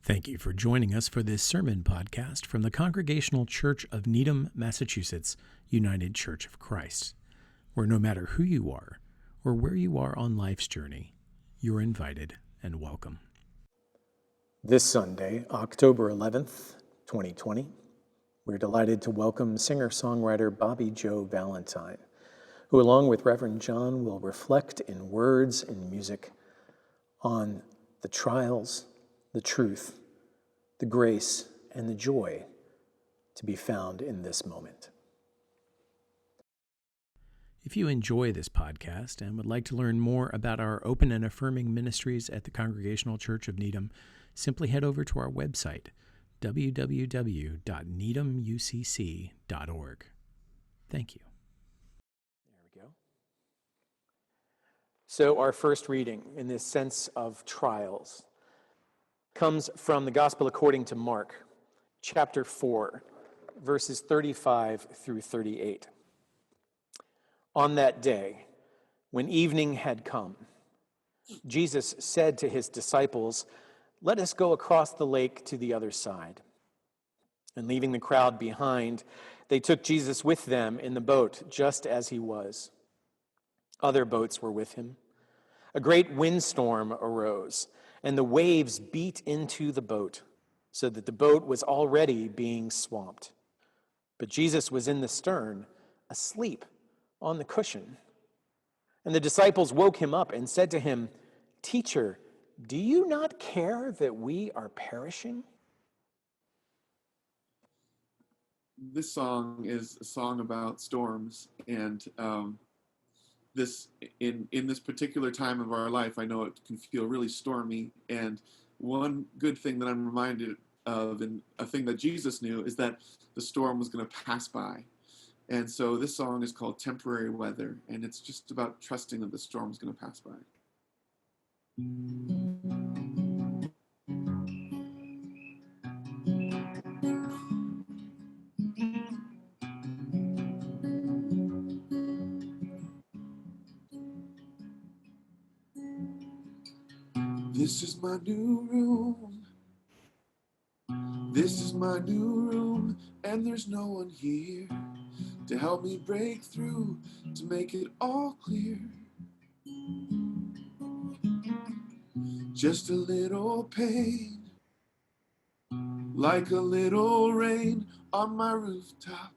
Thank you for joining us for this sermon podcast from the Congregational Church of Needham, Massachusetts, United Church of Christ, where no matter who you are or where you are on life's journey, you're invited and welcome. This Sunday, October 11th, 2020, we're delighted to welcome singer-songwriter Bobby Joe Valentine, who along with Reverend John will reflect in words and music on the trials, the truth, the grace, and the joy to be found in this moment. If you enjoy this podcast and would like to learn more about our open and affirming ministries at the Congregational Church of Needham, simply head over to our website, www.needhamucc.org. Thank you. There we go. So our first reading in this sense of trials comes from the Gospel according to Mark, chapter 4, verses 35 through 38. On that day, when evening had come, Jesus said to his disciples, "Let us go across the lake to the other side." And leaving the crowd behind, they took Jesus with them in the boat, just as he was. Other boats were with him. A great windstorm arose, and the waves beat into the boat, so that the boat was already being swamped. But Jesus was in the stern, asleep on the cushion. And the disciples woke him up and said to him, "Teacher, do you not care that we are perishing?" This song is a song about storms, and this in this particular time of our life, I know it can feel really stormy. And one good thing that I'm reminded of, and a thing that Jesus knew, is that the storm was going to pass by. And so this song is called Temporary Weather, and it's just about trusting that the storm is going to pass by. This is my new room. This is my new room, and there's no one here to help me break through, to make it all clear. Just a little pain, like a little rain on my rooftop.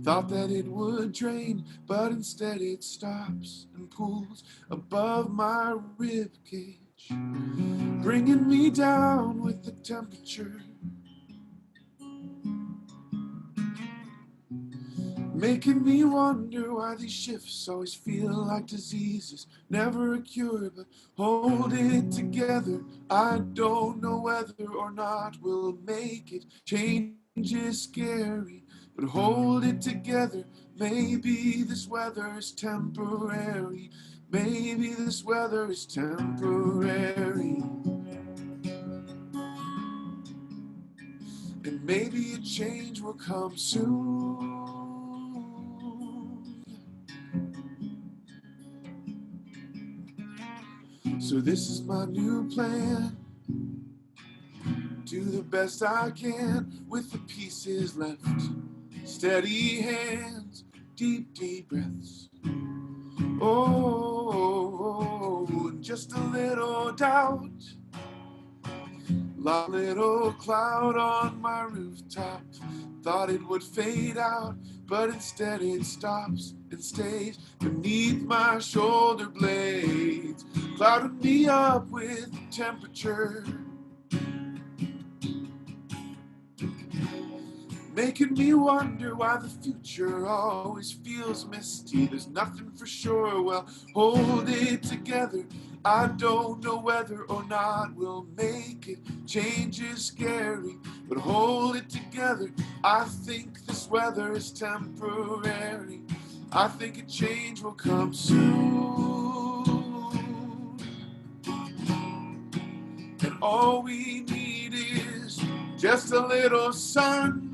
Thought that it would drain, but instead it stops and pulls above my rib cage, bringing me down with the temperature, making me wonder why these shifts always feel like diseases. Never a cure, but hold it together. I don't know whether or not we'll make it. Change is scary, but hold it together. Maybe this weather is temporary. Maybe this weather is temporary. And maybe a change will come soon. So this is my new plan. Do the best I can with the pieces left. Steady hands, deep, deep breaths. Oh, and just a little doubt. Like a little cloud on my rooftop. Thought it would fade out, but instead it stops and stays beneath my shoulder blades, clouding me up with the temperature, making me wonder why the future always feels misty. There's nothing for sure. Well, hold it together. I don't know whether or not we'll make it. Change is scary, but hold it together. I think this weather is temporary. I think a change will come soon. And all we need is just a little sun.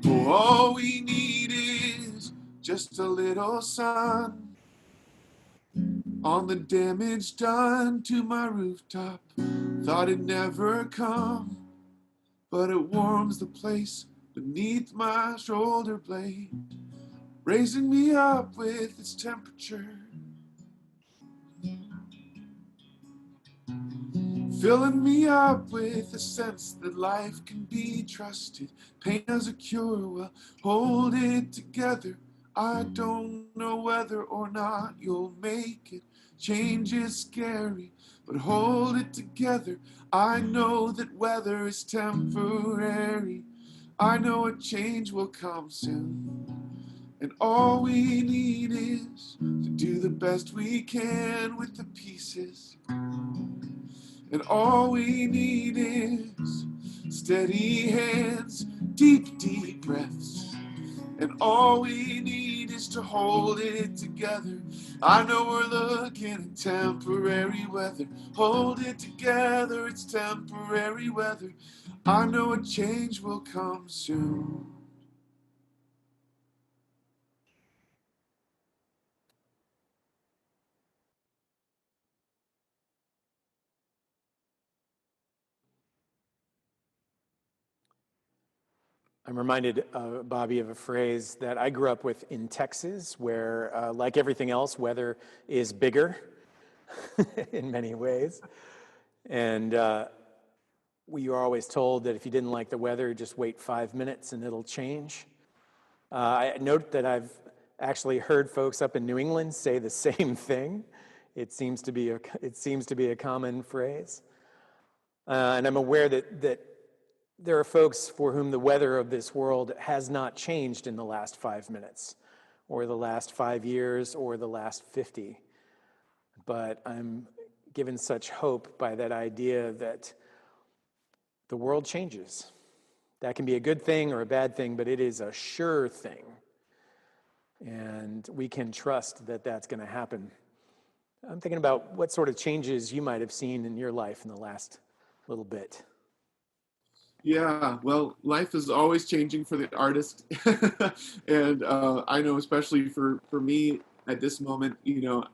Oh, all we need is just a little sun. on the damage done to my rooftop. Thought it'd never come, but it warms the place beneath my shoulder blade, raising me up with its temperature, filling me up with a sense that life can be trusted. Pain has a cure, well, hold it together. I don't know whether or not you'll make it. Change is scary, but hold it together. I know that weather is temporary. I know a change will come soon. And all we need is to do the best we can with the pieces. And all we need is steady hands, deep, deep breaths. And all we need is to hold it together. I know we're looking at temporary weather. Hold it together, it's temporary weather. I know a change will come soon. I'm reminded, Bobby, of a phrase that I grew up with in Texas, where, like everything else, weather is bigger in many ways. And we were always told that if you didn't like the weather, just wait 5 minutes and it'll change. I note that I've actually heard folks up in New England say the same thing. It seems to be a common phrase. And I'm aware that there are folks for whom the weather of this world has not changed in the last 5 minutes, or the last 5 years, or the last 50. But I'm given such hope by that idea that the world changes. That can be a good thing or a bad thing, but it is a sure thing. And we can trust that that's going to happen. I'm thinking about what sort of changes you might have seen in your life in the last little bit. Yeah, well, life is always changing for the artist. And I know, especially for me at this moment,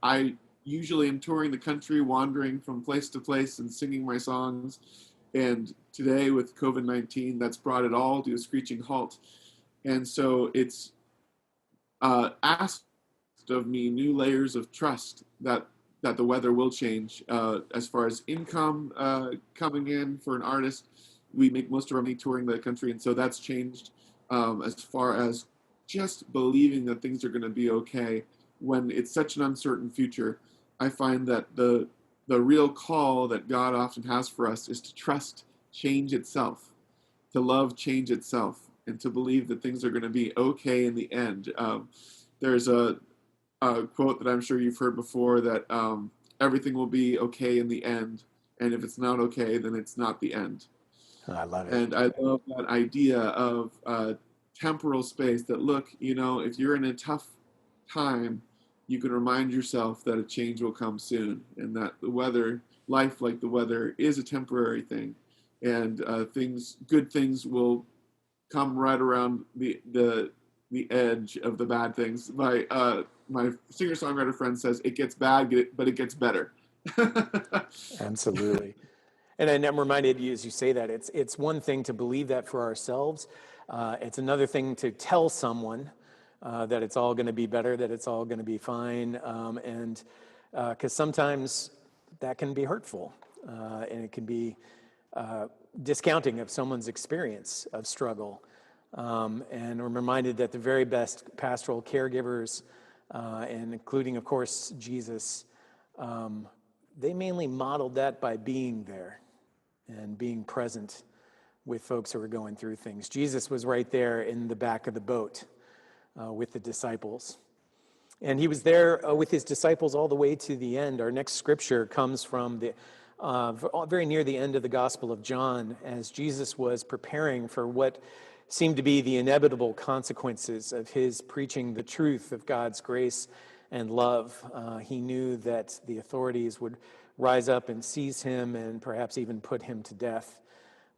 I usually am touring the country, wandering from place to place and singing my songs. And today with COVID-19, that's brought it all to a screeching halt. And so it's asked of me new layers of trust that the weather will change. As far as income coming in for an artist, we make most of our money touring the country, and so that's changed. As far as just believing that things are going to be okay when it's such an uncertain future, I find that the real call that God often has for us is to trust change itself, to love change itself, and to believe that things are going to be okay in the end. There's a quote that I'm sure you've heard before that everything will be okay in the end, and if it's not okay, then it's not the end. I love it. And I love that idea of temporal space that, look, if you're in a tough time, you can remind yourself that a change will come soon, and that the weather, life like the weather, is a temporary thing. And good things will come right around the edge of the bad things. My singer-songwriter friend says it gets bad, but it gets better. Absolutely. And I'm reminded, as you say that, it's one thing to believe that for ourselves. It's another thing to tell someone that it's all going to be better, that it's all going to be fine. And because sometimes that can be hurtful, and it can be discounting of someone's experience of struggle. And I'm reminded that the very best pastoral caregivers, and including, of course, Jesus, they mainly modeled that by being there and being present with folks who are going through things. Jesus was right there in the back of the boat with the disciples. And he was there with his disciples all the way to the end. Our next scripture comes from very near the end of the Gospel of John, as Jesus was preparing for what seemed to be the inevitable consequences of his preaching the truth of God's grace and love. He knew that the authorities would rise up and seize him and perhaps even put him to death.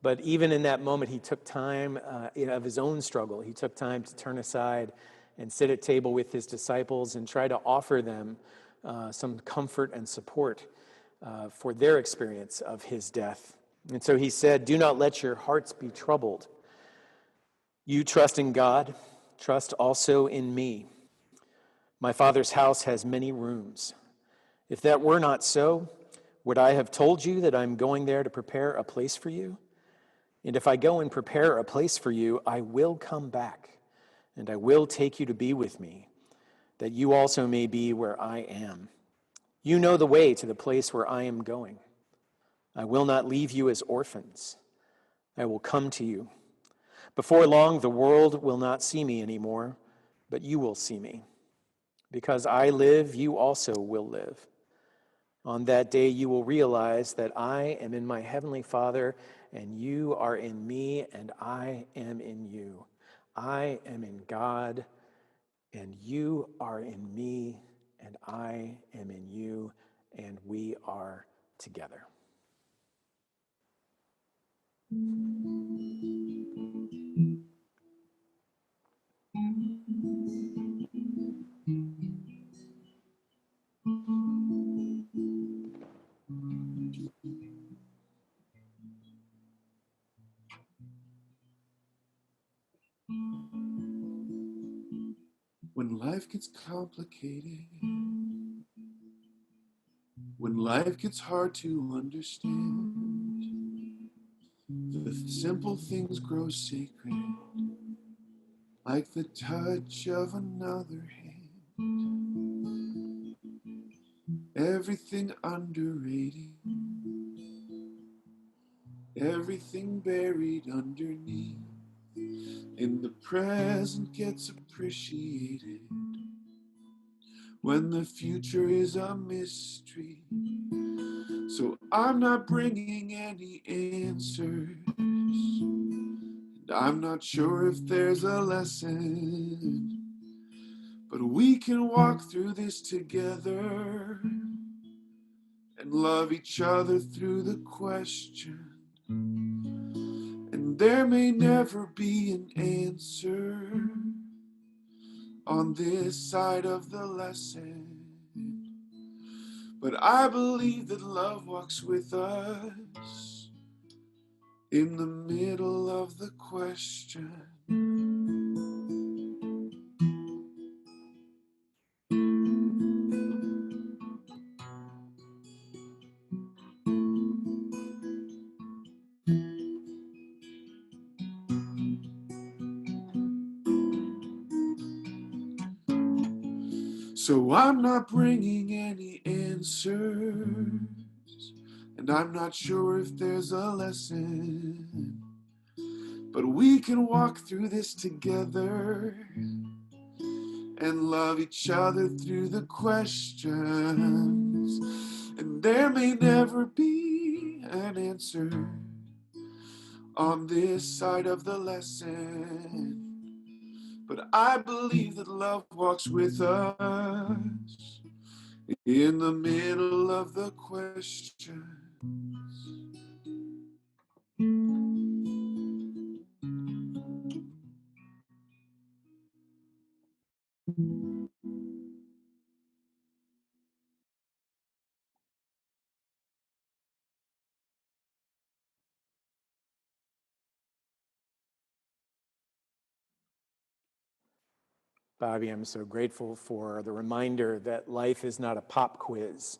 But even in that moment, he took time of his own struggle. He took time to turn aside and sit at table with his disciples and try to offer them some comfort and support for their experience of his death. And so he said, "Do not let your hearts be troubled. You trust in God, trust also in me. My Father's house has many rooms. If that were not so, would I have told you that I'm going there to prepare a place for you? And if I go and prepare a place for you, I will come back, and I will take you to be with me, that you also may be where I am. You know the way to the place where I am going. I will not leave you as orphans. I will come to you. Before long, the world will not see me anymore, but you will see me. Because I live, you also will live. On that day, you will realize that I am in my heavenly Father, and you are in me, and I am in you. I am in God, and you are in me, and I am in you, and we are together." When life gets complicated, when life gets hard to understand, the simple things grow sacred, like the touch of another hand. Everything underrated, everything buried underneath, in the present gets appreciated, when the future is a mystery. So I'm not bringing any answers, and I'm not sure if there's a lesson, but we can walk through this together and love each other through the question. And there may never be an answer on this side of the lesson, but I believe that love walks with us in the middle of the question. So I'm not bringing any answers, and I'm not sure if there's a lesson, but we can walk through this together and love each other through the questions. And there may never be an answer on this side of the lesson, but I believe that love walks with us in the middle of the questions. Bobby, I'm so grateful for the reminder that life is not a pop quiz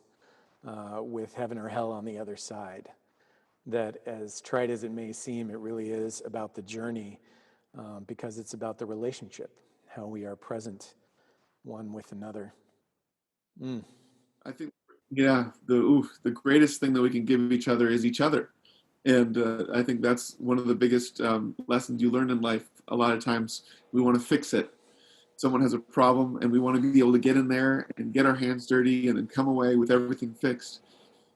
with heaven or hell on the other side. That as trite as it may seem, it really is about the journey because it's about the relationship, how we are present one with another. I think, yeah, the greatest thing that we can give each other is each other. And I think that's one of the biggest lessons you learn in life. A lot of times we want to fix it. Someone has a problem and we want to be able to get in there and get our hands dirty and then come away with everything fixed.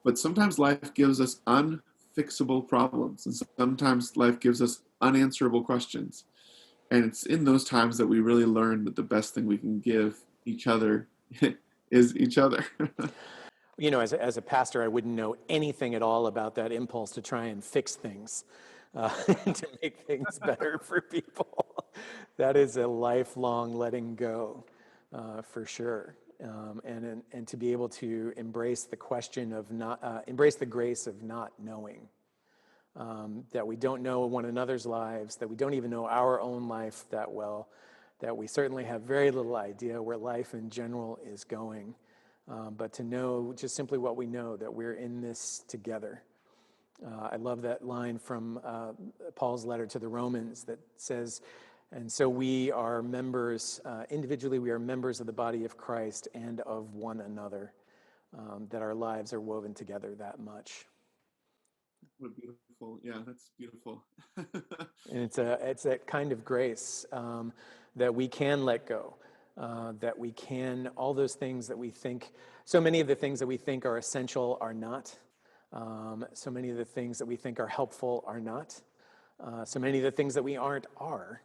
But sometimes life gives us unfixable problems, and sometimes life gives us unanswerable questions. And it's in those times that we really learn that the best thing we can give each other is each other. You know, as a pastor, I wouldn't know anything at all about that impulse to try and fix things, to make things better for people. That is a lifelong letting go, for sure. and to be able to embrace the question of embrace the grace of not knowing, that we don't know one another's lives, that we don't even know our own life that well, that we certainly have very little idea where life in general is going, but to know just simply what we know, that we're in this together. I love that line from Paul's letter to the Romans that says, and so we are members, individually we are members of the body of Christ and of one another, that our lives are woven together that much. What beautiful. Yeah, that's beautiful. And it's that kind of grace that we can let go, that we can, all those things that we think, so many of the things that we think are essential are not. So many of the things that we think are helpful are not. So many of the things that we aren't are.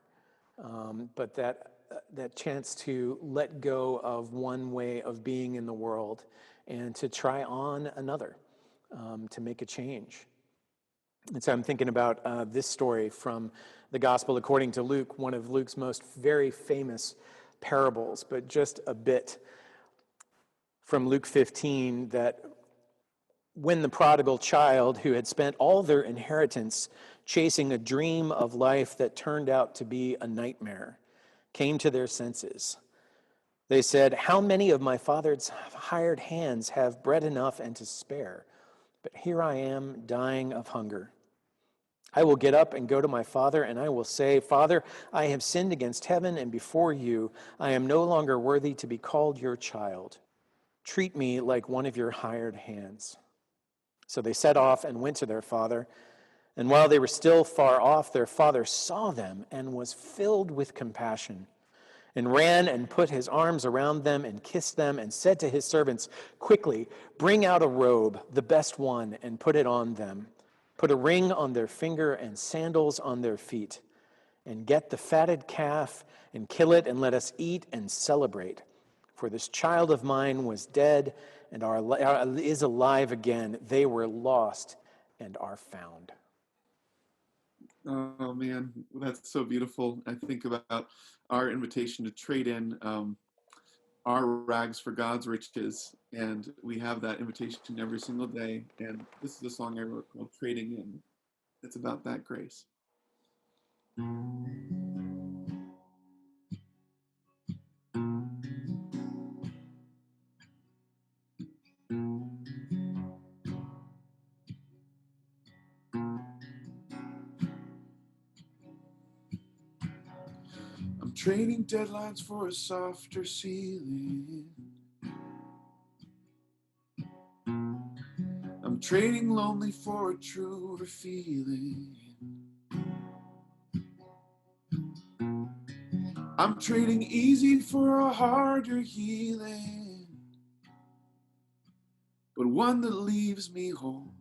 But that chance to let go of one way of being in the world and to try on another, to make a change. And so I'm thinking about this story from the Gospel according to Luke, one of Luke's most very famous parables, but just a bit from Luke 15, that when the prodigal child, who had spent all their inheritance chasing a dream of life that turned out to be a nightmare, came to their senses, they said, "How many of my father's hired hands have bread enough and to spare? But here I am dying of hunger. I will get up and go to my father, and I will say, 'Father, I have sinned against heaven and before you. I am no longer worthy to be called your child. Treat me like one of your hired hands.' So they set off and went to their father. And while they were still far off, their father saw them and was filled with compassion, and ran and put his arms around them and kissed them and said to his servants, 'Quickly, bring out a robe, the best one, and put it on them. Put a ring on their finger and sandals on their feet. And get the fatted calf and kill it, and let us eat and celebrate. For this child of mine was dead and is alive again. They were lost and are found.'" Oh man, that's so beautiful. I think about our invitation to trade in our rags for God's riches, and we have that invitation every single day. And this is a song I wrote called "Trading In." It's about that grace. I'm trading deadlines for a softer ceiling. I'm trading lonely for a truer feeling. I'm trading easy for a harder healing, but one that leaves me whole.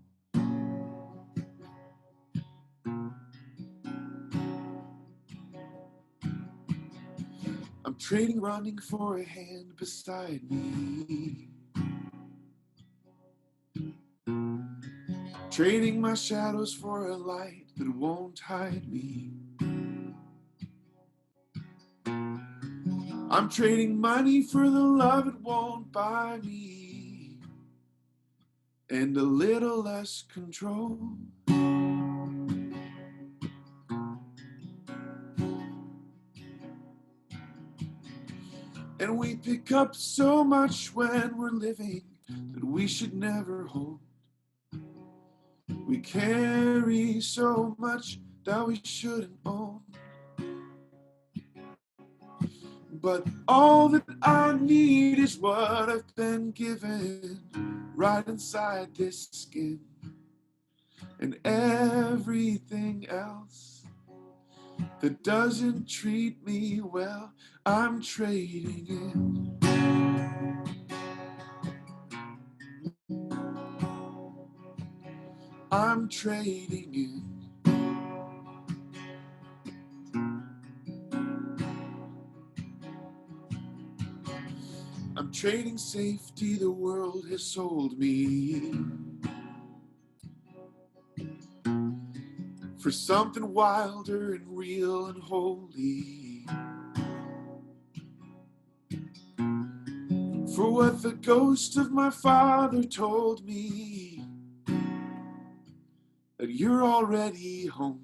I'm trading running for a hand beside me. Trading my shadows for a light that won't hide me. I'm trading money for the love it won't buy me, and a little less control. And we pick up so much when we're living that we should never hold. We carry so much that we shouldn't own. But all that I need is what I've been given right inside this skin. And everything else that doesn't treat me well, I'm trading in. I'm trading in. I'm trading safety the world has sold me for something wilder and real and holy. for what the ghost of my father told me, that you're already home.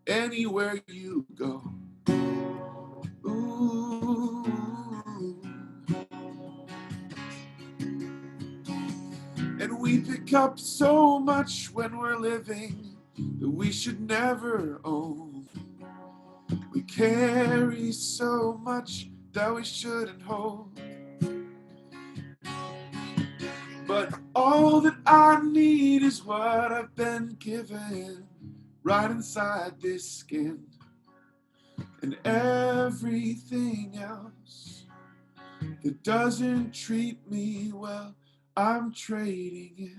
Anywhere you go. Ooh. And we pick up so much when we're living that we should never own. We carry so much that we shouldn't hold. But all that I need is what I've been given, right inside this skin. And everything else that doesn't treat me well, I'm trading it.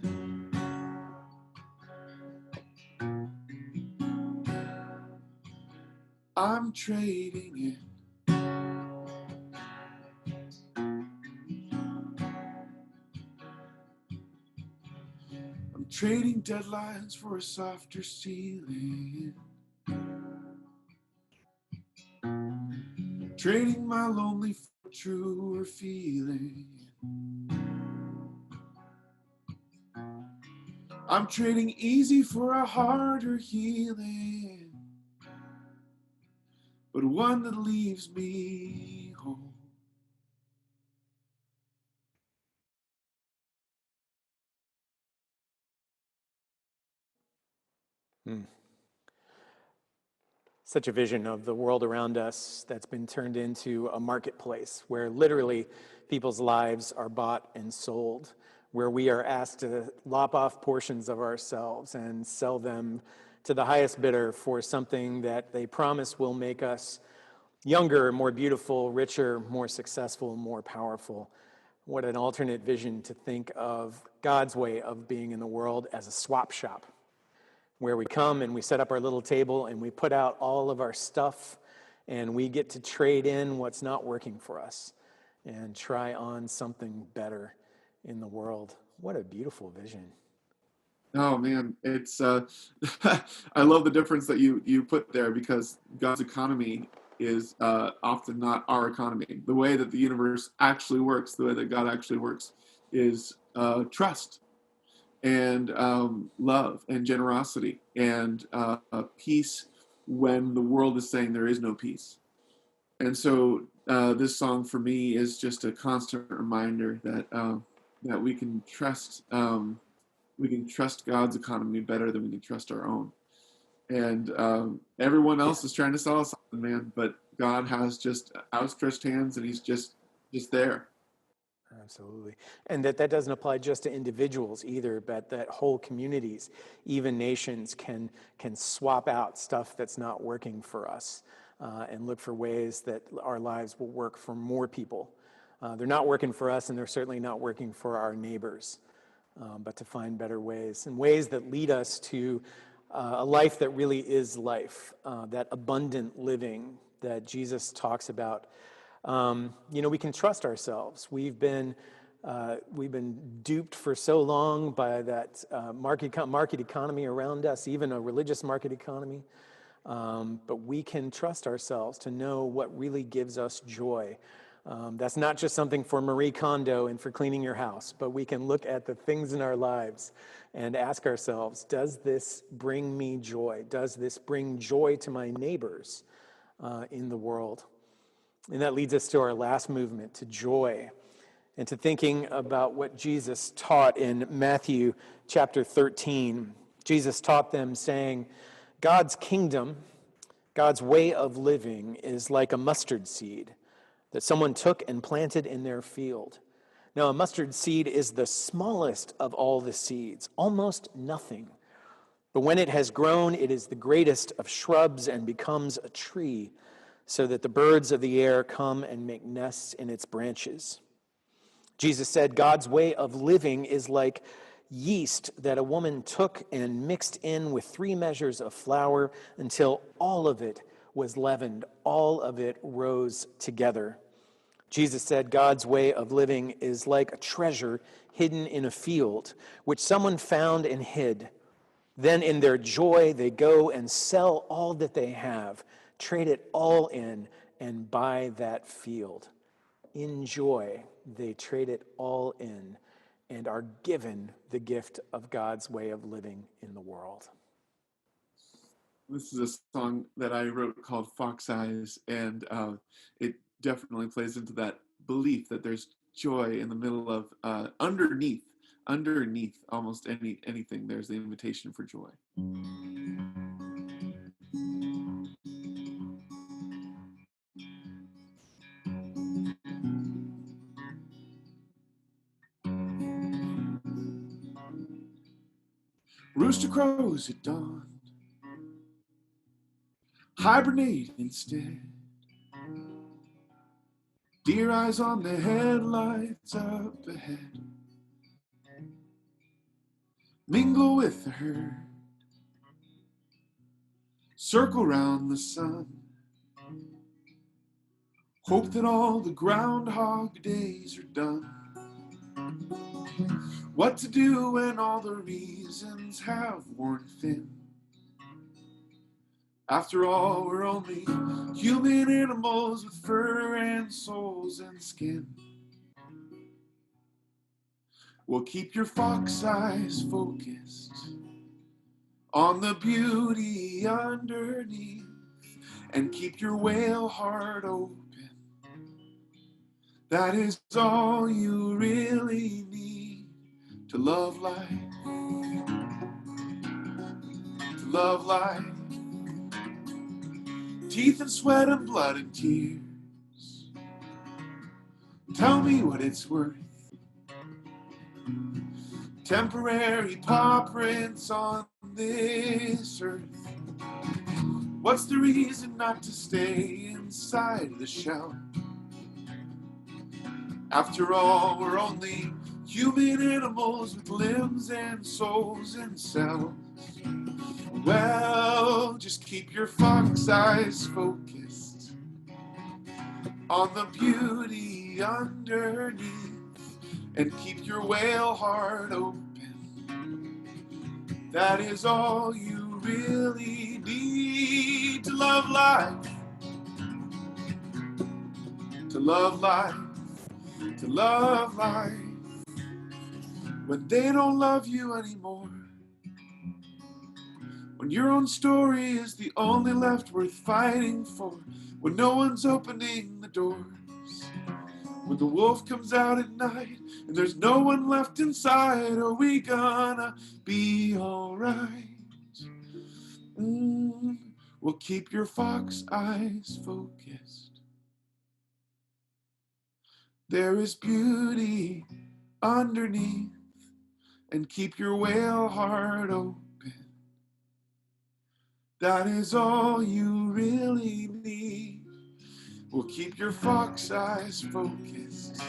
I'm trading it. I'm trading deadlines for a softer ceiling. Trading my lonely for truer feeling. I'm trading easy for a harder healing, but one that leaves me whole. Such a vision of the world around us that's been turned into a marketplace where literally people's lives are bought and sold, where we are asked to lop off portions of ourselves and sell them to the highest bidder for something that they promise will make us younger, more beautiful, richer, more successful, more powerful. What an alternate vision to think of God's way of being in the world as a swap shop, where we come and we set up our little table and we put out all of our stuff and we get to trade in what's not working for us and try on something better in the world. What a beautiful vision. Oh man, it's I love the difference that you put there, because God's economy is often not our economy. The way that the universe actually works, the way that God actually works, is trust and love and generosity and peace when the world is saying there is no peace. And so this song for me is just a constant reminder that that we can trust God's economy better than we can trust our own. And everyone else is trying to sell us something, man, but God has just outstretched hands, and He's just there. Absolutely. And that doesn't apply just to individuals either, but that whole communities, even nations, can swap out stuff that's not working for us and look for ways that our lives will work for more people. They're not working for us, and they're certainly not working for our neighbors, but to find better ways, and ways that lead us to a life that really is life, that abundant living that Jesus talks about. We can trust ourselves. We've been duped for so long by that market economy around us, even a religious market economy. But we can trust ourselves to know what really gives us joy. That's not just something for Marie Kondo and for cleaning your house, but we can look at the things in our lives and ask ourselves, does this bring me joy? Does this bring joy to my neighbors in the world? And that leads us to our last movement, to joy, and to thinking about what Jesus taught in Matthew chapter 13. Jesus taught them saying, God's kingdom, God's way of living is like a mustard seed that someone took and planted in their field. Now, a mustard seed is the smallest of all the seeds, almost nothing. But when it has grown, it is the greatest of shrubs and becomes a tree, so that the birds of the air come and make nests in its branches. Jesus said God's way of living is like yeast that a woman took and mixed in with 3 measures of flour until all of it was leavened, all of it rose together. Jesus said God's way of living is like a treasure hidden in a field, which someone found and hid. Then in their joy, they go and sell all that they have trade it all in and buy that field. In joy, they trade it all in and are given the gift of God's way of living in the world. This is a song that I wrote called Fox Eyes, and it definitely plays into that belief that there's joy in the middle of underneath almost anything. There's the invitation for joy. Rooster crows at dawn, hibernate instead. Deer eyes on the headlights up ahead. Mingle with the herd, circle round the sun. Hope that all the groundhog days are done. What to do when all the reasons have worn thin? After all, we're only human animals with fur and souls and skin. Well, keep your fox eyes focused on the beauty underneath, and keep your whale heart open. That is all you really need to love life. To love life. Teeth and sweat and blood and tears. Tell me what it's worth. Temporary paw prints on this earth. What's the reason not to stay inside the shell? After all, we're only human animals with limbs and souls and cells. Well, just keep your fox eyes focused on the beauty underneath, and keep your whale heart open. That is all you really need to love life. To love life. To love life. When they don't love you anymore. When your own story is the only left worth fighting for. When no one's opening the doors. When the wolf comes out at night and there's no one left inside, are we gonna be alright? Well, keep your fox eyes focused. There is beauty underneath, and keep your whale heart open. That is all you really need. Well, keep your fox eyes focused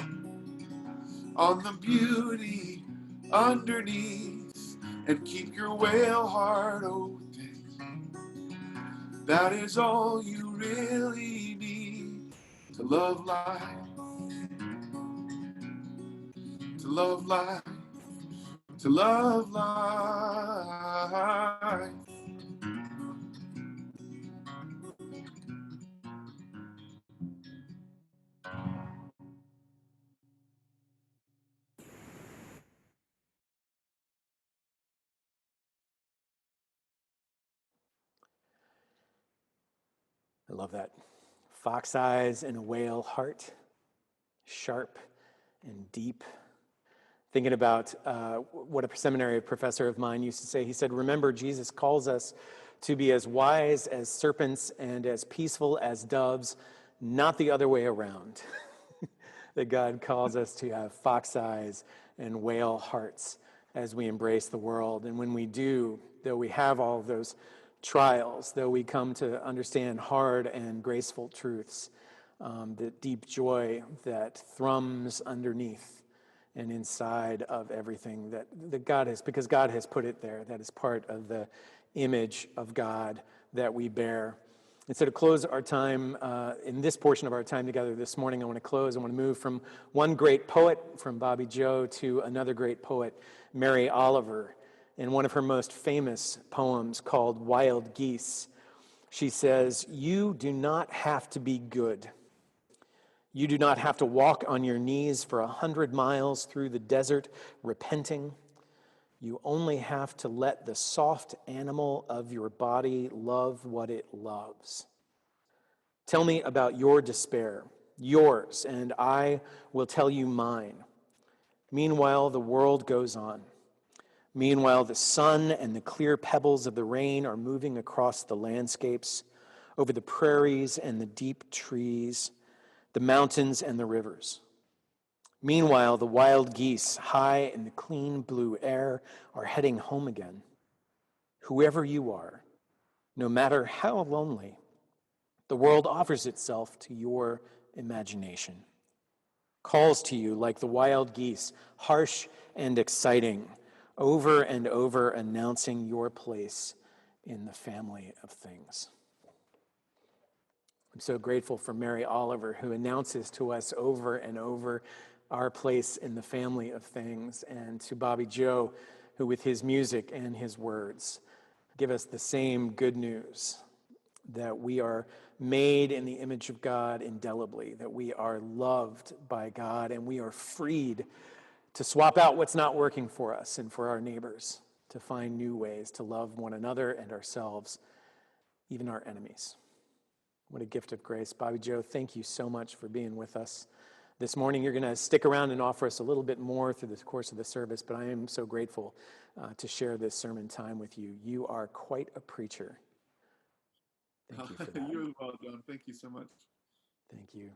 on the beauty underneath, and keep your whale heart open. That is all you really need to love life. To love life. To love life. I love that. Fox eyes and a whale heart, sharp and deep. Thinking about what a seminary professor of mine used to say. He said, remember, Jesus calls us to be as wise as serpents and as peaceful as doves, not the other way around. That God calls us to have fox eyes and whale hearts as we embrace the world. And when we do, though we have all of those trials, though we come to understand hard and graceful truths, the deep joy that thrums underneath and inside of everything that God has, because God has put it there. That is part of the image of God that we bear. And so to close our time, in this portion of our time together this morning, I want to move from one great poet, from Bobby Joe, to another great poet, Mary Oliver. In one of her most famous poems called Wild Geese, She says, "You do not have to be good. You do not have to walk on your knees for 100 miles through the desert repenting. You only have to let the soft animal of your body love what it loves. Tell me about your despair, yours, and I will tell you mine. Meanwhile, the world goes on. Meanwhile, the sun and the clear pebbles of the rain are moving across the landscapes, over the prairies and the deep trees, the mountains and the rivers. Meanwhile, the wild geese, high in the clean blue air, are heading home again. Whoever you are, no matter how lonely, the world offers itself to your imagination, calls to you like the wild geese, harsh and exciting, over and over announcing your place in the family of things." I'm so grateful for Mary Oliver, who announces to us over and over our place in the family of things, and to Bobby Joe, who with his music and his words give us the same good news, that we are made in the image of God indelibly, that we are loved by God, and we are freed to swap out what's not working for us and for our neighbors, to find new ways to love one another and ourselves, even our enemies. What a gift of grace. Bobby Joe, thank you so much for being with us this morning. You're going to stick around and offer us a little bit more through the course of the service, but I am so grateful to share this sermon time with you. You are quite a preacher. Thank you for that. You as well, John. Thank you so much. Thank you.